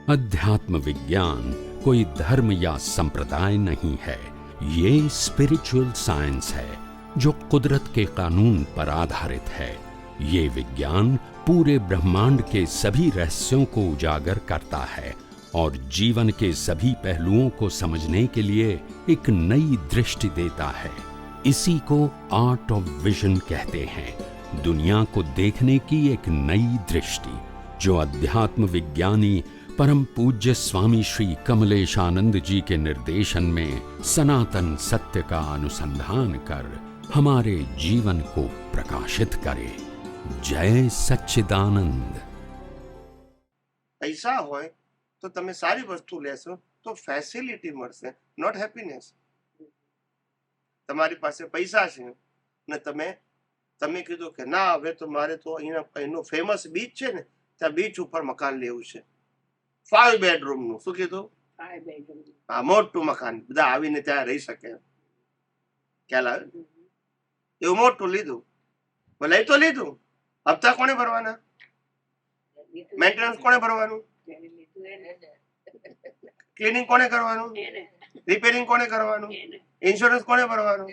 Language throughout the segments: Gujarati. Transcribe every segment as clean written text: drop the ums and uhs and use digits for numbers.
अध्यात्म विज्ञान कोई धर्म या संप्रदाय नहीं है, ये स्पिरिचुअल साइंस है जो कुदरत के कानून पर आधारित है। ये विज्ञान पूरे ब्रह्मांड के सभी रहस्यों को उजागर करता है और जीवन के सभी पहलुओं को समझने के लिए एक नई दृष्टि देता है। इसी को आर्ट ऑफ विजन कहते हैं, दुनिया को देखने की एक नई दृष्टि, जो अध्यात्म विज्ञानी परम पूज्य स्वामी श्री कमलेशानंद जी के निर्देशन में सनातन सत्य का अनुसंधान कर हमारे जीवन को प्रकाशित करे। जय सच्चिदानंद। પૈસા હોય તો તમે સારી વસ્તુ લેશો તો ફેસિલિટી મળશે, નોટ હેપીનેસ. તમારી પાસે પૈસા છે ને તમે કીધું કે ના હવે તો મારે તો અહીંનું ફેમસ બીચ છે ને ત્યાં બીચ ઉપર મકાન લેવું છે, 5 bedroom નું. શું કીધું? 5 bedroom. હા, મોટું મકાન, બધા આવીને ત્યાં રહી શકે. ખ્યાલ આવે? એવું મોટું લીધું, લઈ તો લીધું, હપ્તા કોને ભરવાના? મેન્ટેનન્સ કોને ભરવાનું? ક્લીનિંગ કોને કરવાનું? રિપેરિંગ કોને કરવાનું? ઇન્સ્યોરન્સ કોને ભરવાનું?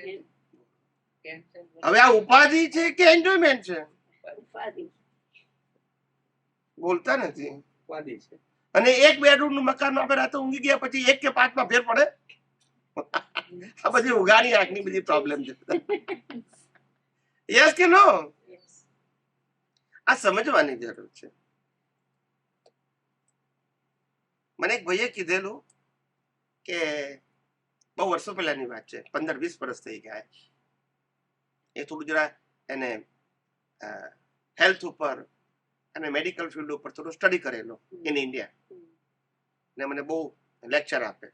હવે આ ઉપાધિ છે કે એન્જોયમેન્ટ છે? બોલતા નથી. ઉપાધિ છે. અને 1 બેડરૂમ નું મકાન આપણે રાતે ઊંઘી ગયા પછી 1 કે 5 માં ફેર પડે? આ બધી ઉગાની આંખની બધી પ્રોબ્લેમ છે. યસ કે નો? આ સમજવાની જરૂર છે. મને એક ભાઈએ કીધેલું કે બહુ વર્ષો પહેલાની વાત છે, 15-20 વર્ષ થઈ ગયા. એ થોડું જરા એને હેલ્થ ઉપર અને મેડિકલ ફિલ્ડ ઉપર થોડું સ્ટડી કરેલો ઇન ઇન્ડિયા, ને મને બહુ લેક્ચર આપે,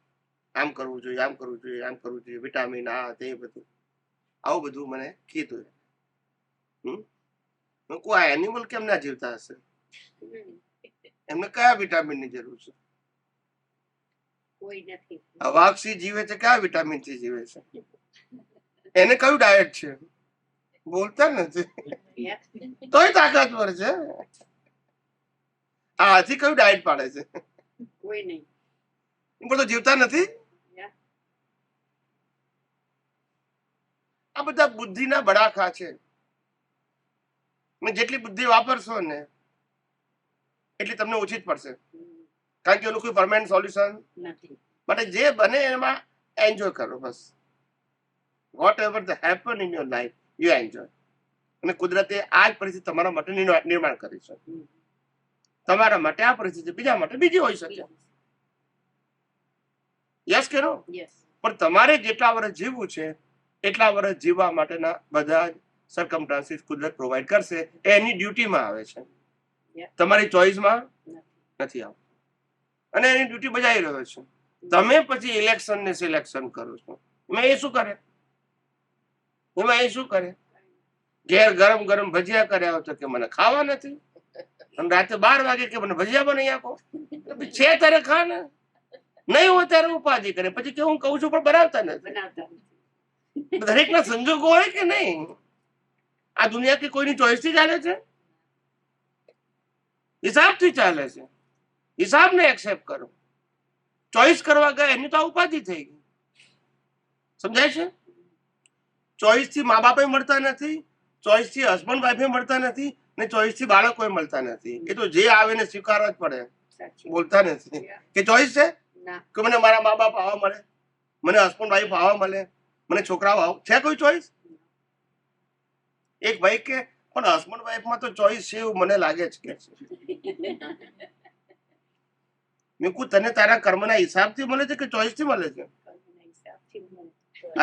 આમ કરવું જોઈએ, આમ કરવું જોઈએ, આમ કરવું જોઈએ, વિટામિન આ તે બધું, આવું બધું મને કીધું. કોઈ એનિમલ કેમ ના જીવતા હશે? એમને કયા વિટામિન ની જરૂર છે? કોઈ નથી. વાઘસી જીવે છે, કયા વિટામિન થી જીવે છે? એને કયું ડાયટ છે? બોલતા નથી. તોય તાકાતવર છે. આ હાથી કયું ડાયટ પાડે છે? કોઈ નહીં. તો જીવતા નથી. આ બધા બુદ્ધિના બડાખા છે. જેટલી બુદ્ધિ વાપરશો ને એટલી તમને ઓછી જ પડશે, કારણ કે એનું કોઈ પરમાનન્ટ સોલ્યુશન નથી. માટે જે બને એમાં એન્જોય કરો બસ. Whatever the happen in your life you enjoy. અને કુદરતે આ જ પરિસ્થિતિ તમારા માટે નિર્માણ કરી છે. તમારા માટે આ પરિસ્થિતિ, બીજા માટે બીજી હોઈ શકે. યસ કે નો? પણ તમારે જેટલા વર્ષ જીવવું છે એટલા વર્ષ જીવવા માટેના બધા જ સર્કમસ્ટાન્સીસ કુદરત પ્રોવાઈડ કરશે. એની ડ્યુટીમાં આવે છે, તમારી ચોઈસમાં નથી આવતું. અને એની ડ્યુટી બજાવી રહ્યો છે. તમે પછી ઇલેક્શન ને સિલેક્શન કરો છો. એમાં એ શું કરે? ઘેર ગરમ ગરમ ભજીયા કર્યા હોય તો કે મને ખાવા નથી, અને રાતે 12 વાગે કે મને ભજીયા બનાવી આપો. છે ત્યારે ખા ને, નહીં હોય ત્યારે ઉપાધિ કરે. પછી કે હું કહું છું પણ બનાવતા નથી. દરેક ના સંજોગો હોય કે નહીં? આ દુનિયા કે કોઈની ચોઈસ થી ચાલે છે? હિસાબથી ચાલે છે. હિસાબને એક્સેપ્ટ કરો. ચોઈસ કરવા ગયા એની તો આ ઉપાધિ થઈ ગઈ. સમજાય છે? ચોઈસ થી મા બાપે મળતા નથી, ચોઈસ થી હસબન્ડ વાઈફે મળતા નથી, ને ચોઈસ થી બાળકો મળતા નથી. એ તો જે આવે ને સ્વીકારવા જ પડે. બોલતા નથી કે ચોઈસ છે કે મને મારા મા બાપ આવા મળે, મને હસબન્ડ વાઈફ આવા મળે, મને છોકરાઓ આવ છે. કોઈ ચોઈસ? એક ભાઈ કે પણ હસબન્ડ વાઈફ માં તો ચોઈસ છે એવું મને લાગે છે કે મેં કહું તને તારા કર્મના હિસાબથી મળે છે કે ચોઈસ થી મળે છે?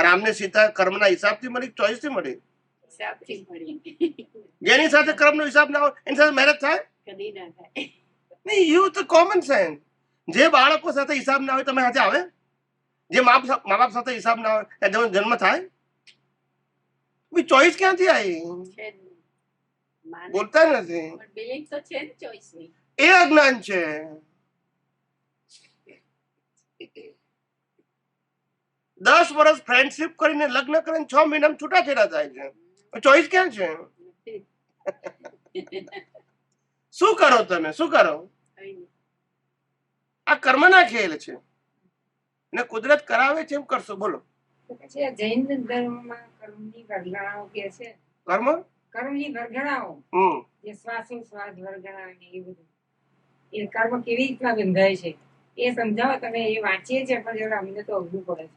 રામને સીતા કર્મના હિસાબથી મળી, ચોઈસ થી મળી? જેની સાથે કર્મનો હિસાબ ના હોય એની સાથે મેરેજ થાય? કદી ના થાય. નહીં, યુ તો કોમન સેન્સ. જે બાળકો સાથે હિસાબ ના હોય તમે સાથે આવે? જે મા બાપ સાથે હિસાબ ના હોય એ જન્મ થાય? ચોઈસ ક્યાંથી આવી? બોલતા નથી. એ અજ્ઞાન છે. દસ વર્ષ ફ્રેન્ડશિપ કરીને લગ્ન કરીને 6 મહિનામાં છૂટાછેડા થાય છે. ચોઈસ ક્યાં છે? શું કરો તમે? શું કરો? આ કર્મના ખેલ છે અને કુદરત કરાવે છે એમ કરશો. બોલો. તો પછી આ જૈન ધર્મમાં કર્મની વર્ગણાઓ કે છે, કર્મ કર્મની વર્ગણાઓ હમ જે શ્વાસોશ્વાસ વર્ગણા ને એ બધું, એ કર્મ કેવી રીતના બંધાય છે એ સમજાવો તમે. એ વાંચીએ છીએ પણ જરા અમને તો અઘરું પડે છે.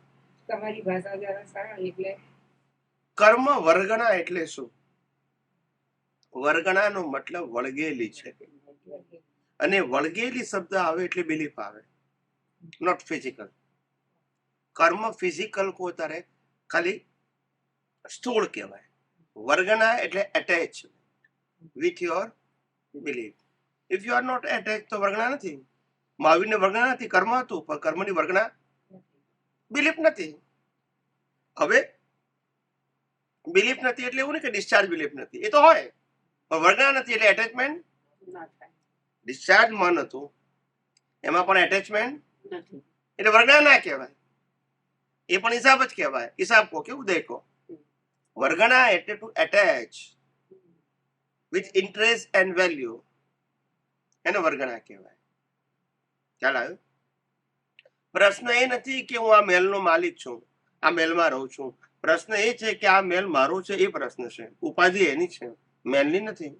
તમારી ભાષા જરા સરળ એટલે. કર્મ વર્ગણા એટલે શું? વર્ગણાનો મતલબ વળગેલી છે, અને વળગેલી શબ્દ આવે એટલે બિલીફ આવે, નોટ ફિઝિકલ. કર્મ ફિઝિકલ કો તારે ખાલી સ્થૂળ કહેવાય. વર્ગના એટલે attach with your belief. If you are not attach તો વર્ગણા નથી. મહાવીરને વર્ગણા નથી, કર્મ હતું, પણ કર્મની વર્ગણા બિલીફ નથી. હવે બિલીફ નથી એટલે એવું નહીં કે ડિસ્ચાર્જ બિલીફ નથી, એ તો હોય, પણ વર્ગણા નથી એટલે એટેચમેન્ટ. ના થાય. ડિસ્ચાર્જ મન હતું, એમાં પણ એટેચમેન્ટ નથી. એટલે વર્ગણા ના કહેવાય, એ પણ હિસાબ જ કહેવાય. હિસાબ કો કે ઉદય કો. વર્ગણા એટલે to attach with interest and value, એને વર્ગણા કહેવાય. ખ્યાલ આવ્યો? પ્રશ્ન એ નથી કે હું આ મહેલનો માલિક છું, આ મહેલમાં રહું છું. પ્રશ્ન એ છે કે આ મહેલ મારો છે, એ પ્રશ્ન છે. ઉપાધિ એની છે, મહેલની નથી.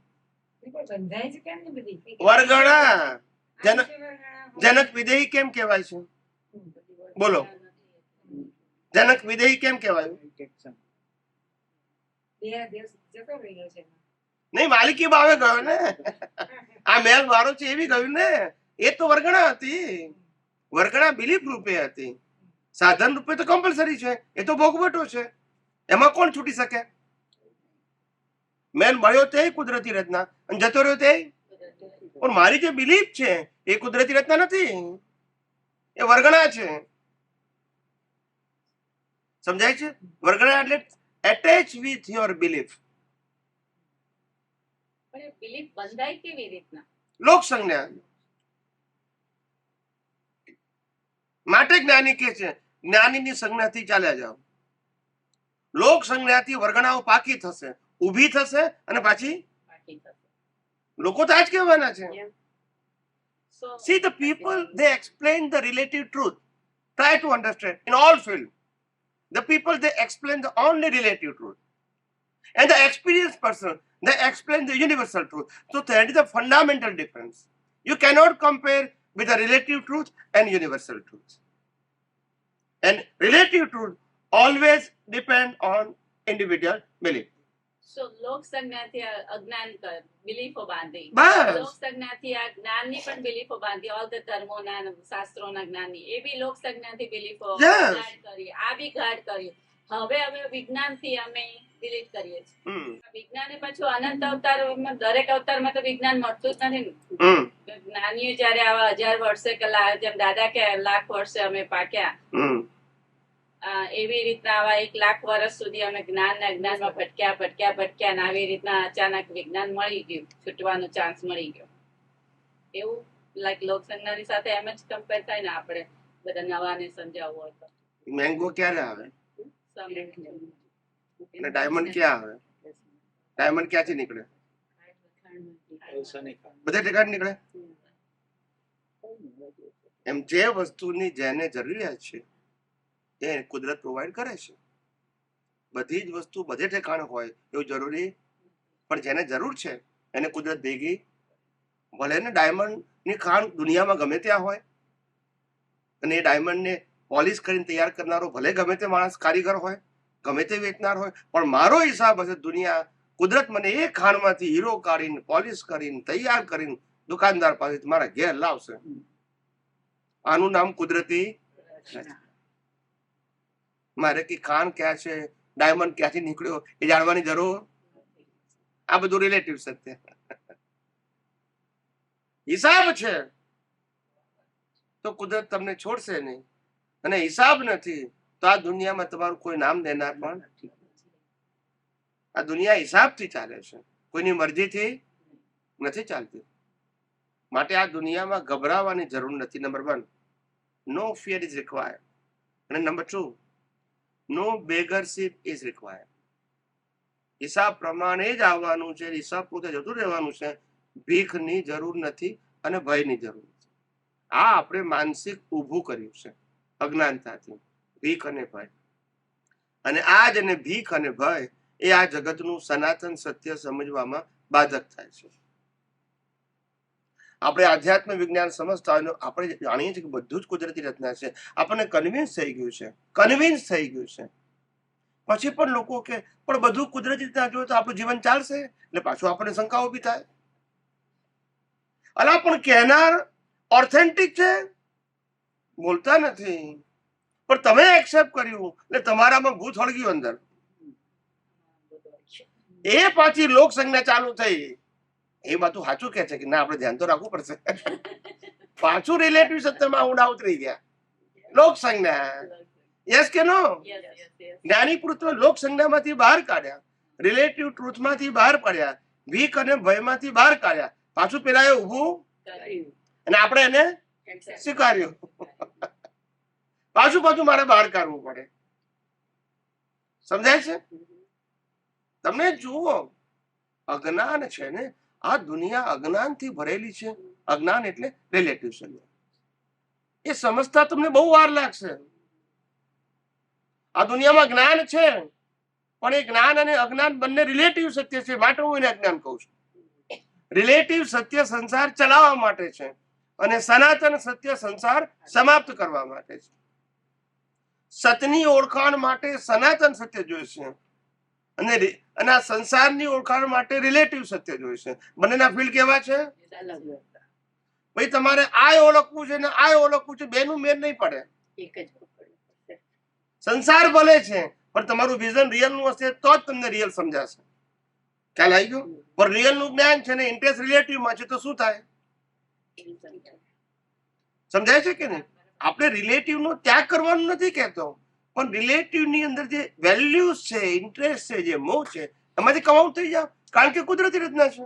બંધાય છે કેમ ને બધી વર્ગણા. જનક વર્ગણા જનક વિદેહી કેમ કહેવાય છે? બોલો. જનક વિદેહી કેમ કહેવાય? બે દિવસ જતો રહ્યો છે. નહીં, માલિકી ભાવે ગયો ને. આ મહેલ મારો છે એવી ગયું ને. એ તો વર્ગણા હતી. વર્ગણા બિલીફ રૂપે હતી. સાધન રૂપે તો કમ્પલસરી છે, એ તો ભોગવટો છે, એમાં કોણ છૂટી શકે? મહેલ મળ્યો તે કુદરતી રચના, અને જતો રહ્યો તે પણ મારી જે બિલીફ છે એ કુદરતી રચના નથી, એ વર્ગણા છે. સમજાય છે? વર્ગણા એટલે એટેચ વિથ યોર બિલીફ. પણ એ belief બંધાય કેવી રીતના? લોક સંજ્ઞા માટે જ્ઞાની કે છે જ્ઞાનીની સંજ્ઞાથી ચાલ્યા જાઓ. લોક સંજ્ઞાથી વર્ગણાઓ પાકી થશે, ઊભી થશે, અને પાછી પાકી થશે. લોકો તો આ જ કહેવાના છે. So, See, the people, they explain the relative truth. Try to understand. In all fields, the people, they explain the only relative truth. And the experienced person, they explain the universal truth. So that is the fundamental difference. You cannot compare with the relative truth and universal truth. And relative truth always depend on individual belief. so લોક સંજ્ઞાથી આ અજ્ઞાન બિલીફો બાંધી, બસ. લોક સંજ્ઞાથી આ જ્ઞાનની પણ બિલીફો બાંધી, ઓલ ધ ધર્મોના અને શાસ્ત્રોના જ્ઞાનની, એ બી લોક સંજ્ઞાથી બિલીફો Yes. ગાઢ કરી, આ બી ગાઢ કર્યું. હવે અમે વિજ્ઞાનથી અમે ડિલીટ કરીએ છીએ. વિજ્ઞાને પાછું અનંત અવતારોમાં, દરેક અવતારમાં તો વિજ્ઞાન મળતું જ નથી ને. જ્ઞાનીઓ જયારે આવા 1000 વર્ષે કે જેમ દાદા કે લાખ વર્ષે અમે પાક્યા, એવી રીતના આવા 1 લાખ વર્ષ સુધી અમે જ્ઞાન અજ્ઞાનમાં ભટક્યા અને આવી રીતના અચાનક વિજ્ઞાન મળી ગયું, છૂટવાનો ચાન્સ મળી ગયો. એવું લાઈક લોક સંજ્ઞાની સાથે એમ જ કમ્પેર થાય ને. આપણે બધા નવાને સમજાવવું હોય તો મેંગો ક્યારે આવે સમજ. અને ડાયમંડ ક્યાં આવે? ડાયમંડ ક્યાંથી નીકળે? બધા ઠેકાણ નીકળે. એમ જે વસ્તુની જેને જરૂરિયાત છે એ કુદરત પ્રોવાઈડ કરે છે. બધી જ વસ્તુ બધે ઠેકાણ હોય એવું જરૂરી, પણ જેને જરૂર છે એને કુદરત ભેગી. ભલે ને ડાયમંડ ની ખાણ દુનિયામાં ગમે ત્યાં હોય, અને એ ડાયમંડ ને પોલિશ કરીને તૈયાર કરનારો ભલે ગમે તે માણસ કારીગર હોય, ગમે તે વેચનાર હોય, પણ મારો હિસાબ હશે દુનિયા કુદરત મને એ ખાણમાંથી હીરો કાઢીને પોલિશ કરીને તૈયાર કરીને દુકાનદાર પાસે મારા ઘેર લાવશે. આનું નામ કુદરતી. મારે કે ખાણ ક્યાં છે, ડાયમંડ ક્યાંથી નીકળ્યો એ જાણવાની જરૂર. આ બધું રિલેટિવ સત્ય. હિસાબ છે તો કુદરત તમને છોડશે નહીં, અને હિસાબ નથી તો આ દુનિયામાં તમારું કોઈ નામ દેનાર પણ નથી. આ દુનિયા હિસાબથી ચાલે છે, કોઈની મરજીથી નથી ચાલતી. માટે આ દુનિયામાં ગભરાવાની જરૂર નથી. Number 1, no fear is required. અને number 2, no beggarship is required. હિસાબ પ્રમાણે જ આવવાનું છે, હિસાબ પોતે જતું રહેવાનું છે. ભીખની જરૂર નથી અને ભયની જરૂર નથી. આ આપણે માનસિક ઊભું કર્યું છે અજ્ઞાનતાથી, ભીખ અને ભય. અને આજ અને ભીખ અને ભય એ આ જગતનું સનાતન સત્ય સમજવામાં બાધક થાય છે. આપણે આધ્યાત્મ વિજ્ઞાન સમજતા હોય આપણે જાણીએ છીએ કે બધું જ કુદરતી રચના છે. આપણને કન્વિન્સ થઈ ગયું છે. પછી પણ લોકો કે પણ બધું કુદરતી રીતના જોઈએ તો આપણું જીવન ચાલશે, એટલે પાછું આપણને શંકા ઊભી થાય. અલા પણ કહેનાર ઓથેન્ટિક છે, બોલતા નથી, પણ તમે એક્સેપ્ટ કર્યું એટલે તમારામાં ભૂત વળગ્યું અંદર. એ પાછી લોક સંજ્ઞા ચાલુ થઈ. એ વાતું સાચું કે છે કે ના, આપણે ધ્યાન તો રાખવું પડશે. પાછું રિલેટિવ સત્યમાં ઊંડા ઉતરી ગયા. લોક સંજ્ઞા, યસ કે નો? જ્ઞાની પુરુષ લોક સંજ્ઞામાંથી બહાર કાઢ્યા, રિલેટિવ ટ્રુથમાંથી બહાર કાઢ્યા, ભીખ અને ભયમાંથી બહાર કાઢ્યા, પાછું પેલા એ ઊભું અને આપણે એને સ્વીકાર્યું. પાછું મારે બહાર કાઢવું પડે. સમજાય છે તમને? જુઓ, અજ્ઞાન છે ને, આ દુનિયા અજ્ઞાનથી ભરેલી છે. અજ્ઞાન એટલે રિલેટિવ સંજ્ઞા. એ સમજતા તમને બહુ વાર લાગશે. આ દુનિયામાં જ્ઞાન છે, પણ એ જ્ઞાન અને અજ્ઞાન બંને રિલેટિવ સત્ય છે, માટે હું એને અજ્ઞાન કહું છું. રિલેટિવ સત્ય સંસાર ચલાવવા માટે છે અને સનાતન સત્ય સંસાર સમાપ્ત કરવા માટે છે. સતની ઓળખાણ માટે સનાતન સત્ય જોઈશે અને આ સંસારની ઓળખાણ માટે રિલેટિવ સત્ય જોઈશે. બંનેના ફીલ્ડ કેવા છે? ભાઈ તમારે આ ઓળખવું છે ને આ ઓળખવું છે, બેનું મેળ નહીં પડે. સંસાર ભલે છે પણ તમારું વિઝન રિયલ નું હશે તો જ તમને રિયલ સમજાશે. ખ્યાલ આવી ગયો? પણ રિયલ નું જ્ઞાન છે ને ઇન્ટરેસ્ટ રિલેટિવ માં છે તો શું થાય? સમજાય છે કે નહીં? આપણે રિલેટિવ નો ત્યાગ કરવાનું નથી કહેતો, પણ રિલેટિવ ની અંદર જે વેલ્યુઝ છે, ઇન્ટરેસ્ટ છે, જે મોહ છે, એમાંથી કમાઉટ થઈ જાવ, કારણ કે કુદરતી રચના છે.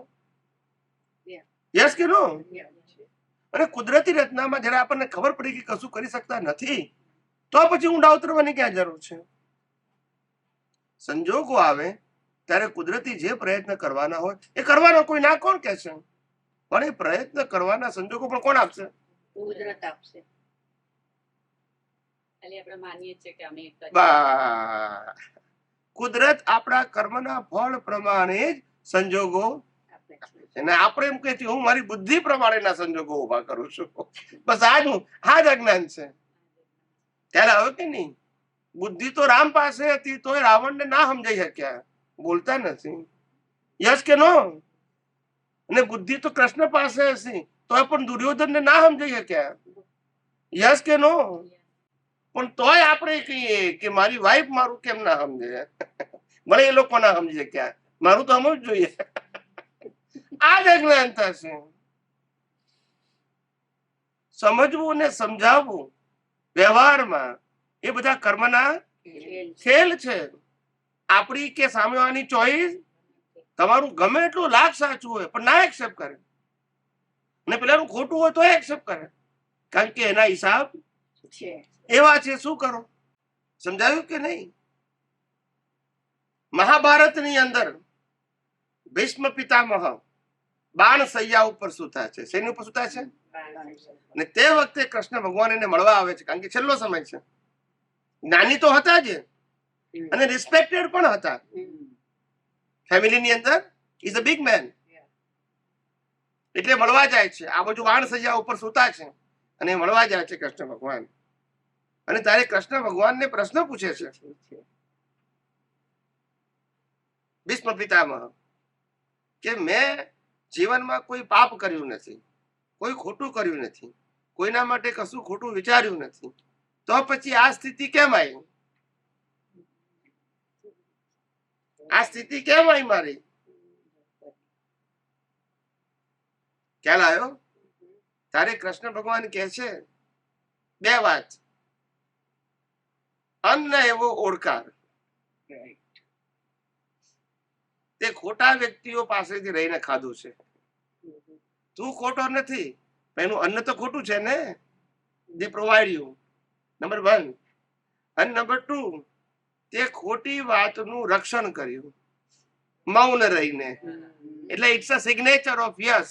યસ કે નો? અને કુદરતી રચનામાં જયારે આપણને ખબર પડી કે કશું કરી શકતા નથી, તો પછી ઊંડા ઉતરવાની ક્યાં જરૂર છે? સંજોગો આવે ત્યારે કુદરતી જે પ્રયત્ન કરવાના હોય એ કરવાનો, કોઈ ના કોણ કે છે? પણ એ પ્રયત્ન કરવાના સંજોગો પણ કોણ આપશે? કુદરત આપશે. કુદરત આપણા કર્મના ફળ પ્રમાણે જ સંજોગો અને આપણે એમ કહીએ હું મારી બુદ્ધિ પ્રમાણેના સંજોગો ઉભા કરું છું. બસ આ જ અજ્ઞાન છે. ત્યારે હવે કે નહીં, બુદ્ધિ તો રામ પાસે હતી તો રાવણને ના સમજાઈ શક્યા, બોલતા નથી. યસ કે નો? અને બુદ્ધિ તો કૃષ્ણ પાસે હશે તો પણ દુર્યોધનને ના સમજાઈ શક્યા. યસ કે નો? પણ તોય આપણે કહીએ કે મારી વાઈફ મારું કેમ ના સમજે? ભલે એ લોકો ના સમજી શક્યા, મારું તો સમજવું જોઈએ. આ જ અજ્ઞાનતા છે. સમજવું ને સમજાવવું વ્યવહારમાં એ બધા કર્મના ખેલ છે. આપણી કે સામેવાળાની ચોઈસ. તમારું ગમે એટલું લાખ સાચું હોય પણ ના એક્સેપ્ટ કરે, અને પેલાનું ખોટું હોય તો એક્સેપ્ટ કરે, કારણ કે એના હિસાબ એવા છે. શું કરો? સમજાયું કે નહીં? મહાભારતની અંદર ભીષ્મ પિતામહ બાણ સૈયા ઉપર સૂતા છે. શેની ઉપર સૂતા છે? અને તે વખતે કૃષ્ણ ભગવાન એને મળવા આવે છે, કારણ કે છેલ્લો સમય છે. જ્ઞાની તો હતા જ અને રિસ્પેક્ટેડ પણ હતા. ફેમિલીની અંદર ઇઝ અ બિગ મેન, એટલે મળવા જાય છે. આ બાજુ બાણ સૈયા ઉપર સૂતા છે અને મળવા જાય છે કૃષ્ણ ભગવાન. અને ત્યારે કૃષ્ણ ભગવાનને પ્રશ્ન પૂછે છે ભીષ્મ પિતામહ કે મેં જીવનમાં કોઈ પાપ કર્યું નથી, કોઈ ખોટું કર્યું નથી, કોઈના માટે કશું ખોટું વિચાર્યું નથી, તો પછી આ સ્થિતિ કેમ આવી? આ સ્થિતિ કેમ આવી મારી? ખ્યાલ આવ્યો? તારે કૃષ્ણ ભગવાન કહે છે બે વાત. અન્ન એવો ઓળકાર, તે ખોટા વ્યક્તિઓ પાસેથી રહીને ખાધું છે. તું ખોટો નથી, એનું અન્ન તો ખોટું છે ને, they provide you. નંબર 1. અને નંબર 2, તે ખોટી વાતનું રક્ષણ કર્યું મૌન રહીને. એટલે it's a signature of yes.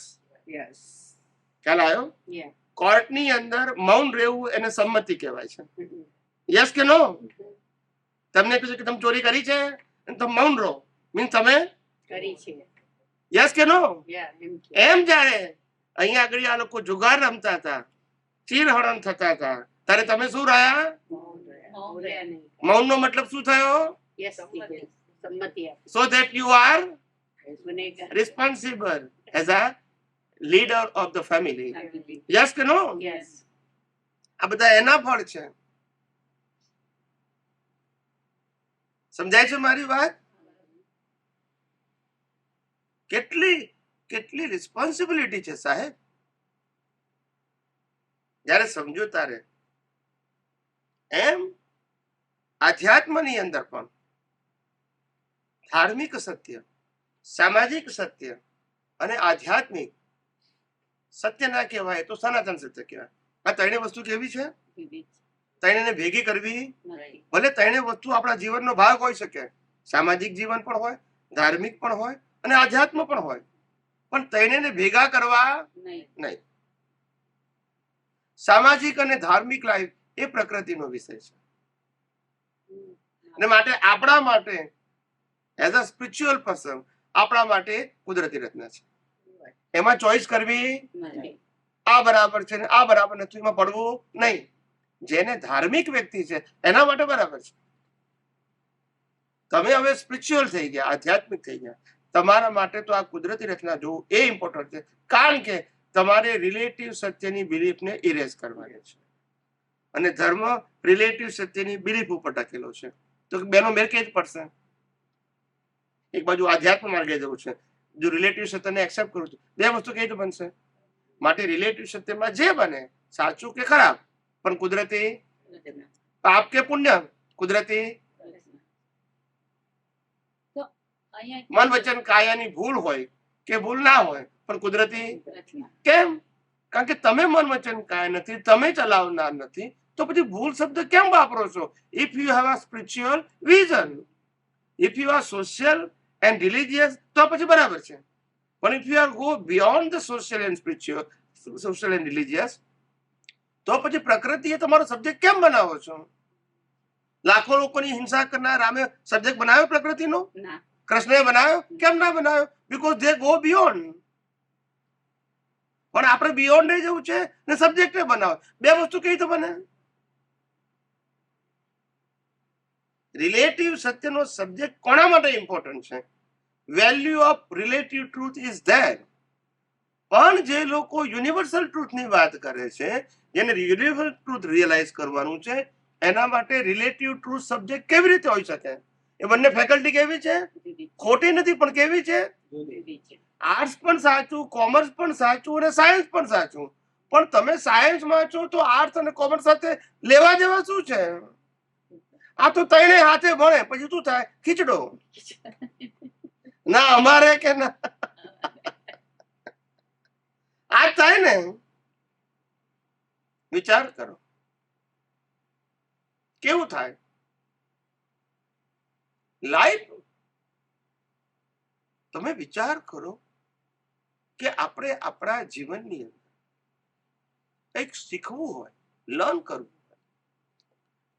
ખ્યાલ આવ્યો? કોર્ટની અંદર મૌન રહેવું એને સંમતિ કહેવાય છે. યસ કે નો? તમને કીધું કે તમે ચોરી કરી છે અને તમે મૌન રહો, મીન્સ તમે કરી છે. યસ કે નો? એમ કે. એમ જ્યારે અહીંયા આગળ આ લોકો જુગાર રમતા હતા, ચીરહરણ થતા હતા, ત્યારે તમે શું રહ્યા? મૌન રહ્યા નહીં. મૌનનો મતલબ શું થયો? Yes, સંમતિ આપી. So that you are ગુનેગાર. responsible as a leader of the family. Yes કે નો? Yes. આ બધા એના ફળ છે. સમજાય છે મારી વાત? કેટલી કેટલી રિસ્પોન્સિબિલિટી છે સાહેબ, જ્યારે સમજો તારે. એમ આધ્યાત્મની અંદર પણ ધાર્મિક સત્ય, સામાજિક સત્ય અને આધ્યાત્મિક સત્ય ના કહેવાય તો સનાતન સત્ય કહેવાય. આ ત્રણેય વસ્તુ કેવી છે? ત્રણેયને ભેગી કરવી. નથી. ભલે ત્રણેય વસ્તુ આપણા જીવનનો ભાગ હોઈ શકે, સામાજિક જીવન પણ હોય, ધાર્મિક પણ હોય અને આધ્યાત્મ પણ હોય, પણ ત્રણેયને ભેગા કરવા નહીં. નહીં. સામાજિક અને ધાર્મિક લાઈફ એ પ્રકૃતિનો વિષય છે અને માટે આપણા માટે એઝ અ સ્પિરિચ્યુઅલ પર્સન આપણા માટે કુદરતી રચના છે. એમાં ચોઈસ કરવી, નથી. આ બરાબર છે ને આ બરાબર નથી, એમાં પડવું નહીં. જેને ધાર્મિક વ્યક્તિ છે એના માટે બરાબર છે. તમે હવે સ્પિરિચ્યુઅલ થઈ ગયા, આધ્યાત્મિક થઈ ગયા, તમારા માટે તો આ કુદરતી રચના જોવું એ ઇમ્પોર્ટન્ટ છે, કારણ કે તમારે રિલેટિવ સત્યની બિલીફને ઇરેઝ કરવાની છે અને ધર્મ રિલેટિવ સત્યની બિલીફ ઉપર ટકેલો છે. તો બેનો મેર કેવી રીતે પડશે? એક બાજુ આધ્યાત્મ માર્ગે જવું છે, જો રિલેટિવ સત્યને એક્સેપ્ટ કરું છું, બે વસ્તુ કેવી રીતે બનશે? માટે રિલેટિવ સત્યમાં જે બને સાચું કે ખરાબ, પણ કુદરતી, પાપ કે પુણ્ય, કુદરતી. મન વચન કાયાની ભૂલ હોય કે ભૂલ ના હોય, પણ કુદરતી. કેમ? કારણ કે તમે મન વચન કાયા નથી, તમે ચલાવનાર નથી, તો પછી ભૂલ શબ્દ કેમ વાપરો છો? If you have a spiritual vision, if you R social and religious, તો પછી બરાબર છે. પણ if you R go beyond the social and spiritual, social and religious, તો પછી પ્રકૃતિએ તમારો સબ્જેક્ટ કેમ બનાવો છો? લાખો લોકોની હિંસા કરનાર રામે સબ્જેક્ટ બનાવ્યો પ્રકૃતિનો? ના. કૃષ્ણએ બનાવ્યો? કેમ ના બનાવ્યો? Because they go beyond. પણ આપણે બિયોન્ડ જવું છે ને સબ્જેક્ટ બનાવો, બે વસ્તુ કેવી રીતે બને? રિલેટિવ સત્યનો સબ્જેક્ટ કોના માટે ઇમ્પોર્ટન્ટ છે? Value of relative truth is there. પણ જે લોકો યુનિવર્સલ ટ્રુથની વાત કરે છે, જેને યુનિવર્સલ ટ્રુથ રિયલાઇઝ કરવાનું છે, એના માટે રિલેટિવ ટ્રુથ સબ્જેક્ટ કેવી રીતે હોઈ શકે? એ બંને ફેકલ્ટી કેવી છે? ખોટી નથી, પણ કેવી છે? આર્ટ્સ પણ સાચું, કોમર્સ પણ સાચું અને સાયન્સ પણ સાચું. પણ તમે સાયન્સમાં છો તો આર્ટ્સ અને કોમર્સ સાથે લેવા દેવા શું છે? આ તો ત્રણે હાથે ભણે, પછી શું થાય? ખીચડો. ના અમારે કે ના આ થાય ને. વિચાર કરો કેવું થાય લાઈફ. તમે વિચાર કરો કે આપણે આપણા જીવનની અંદર કંઈક શીખવું હોય, લર્ન કરવું હોય,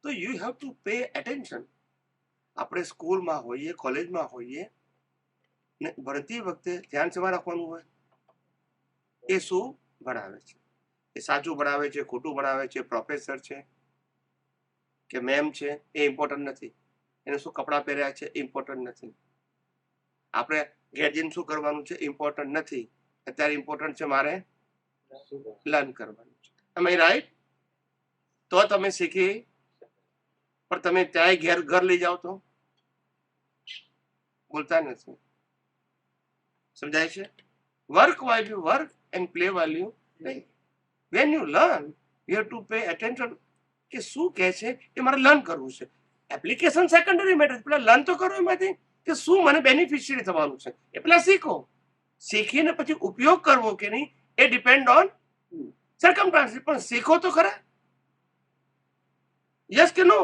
તો you have to pay attention. આપણે સ્કૂલમાં હોઈએ, કોલેજમાં હોઈએ ને ભણતી વખતે ધ્યાન સેવા રાખવાનું હોય. એ શું ભણાવે છે? એ સાચું ભણાવે છે, ખોટું ભણાવે છે, પ્રોફેસર છે કે મેમ છે, એ ઇમ્પોર્ટન્ટ નથી. એને શું કપડાં પહેર્યા છે, ઇમ્પોર્ટન્ટ નથી. આપણે ઘેર જઈને શું કરવાનું છે, ઇમ્પોર્ટન્ટ નથી. અત્યારે ઇમ્પોર્ટન્ટ છે મારે લર્ન કરવાનું છે. અમે રાઈટ? તો તમે શીખી, પણ તમે ત્યાંય ઘર લઈ જાઓ તો બોલતા નથી. સમજાય છે? Work value work and play value નહીં. When you learn you have to pay attention કે શું કહે છે એ મારે લર્ન કરવું છે. એપ્લિકેશન સેકન્ડરી મેટર, પેલા લર્ન તો કરો એમાંથી કે શું મને બેનિફિશિયરી થવાનું છે, એ પેલા શીખો. શીખીને પછી ઉપયોગ કરવો કે નહીં એ ડિપેન્ડ ઓન સર્કમસ્ટાન્સીસ, પણ શીખો તો ખરા. યસ કે નો?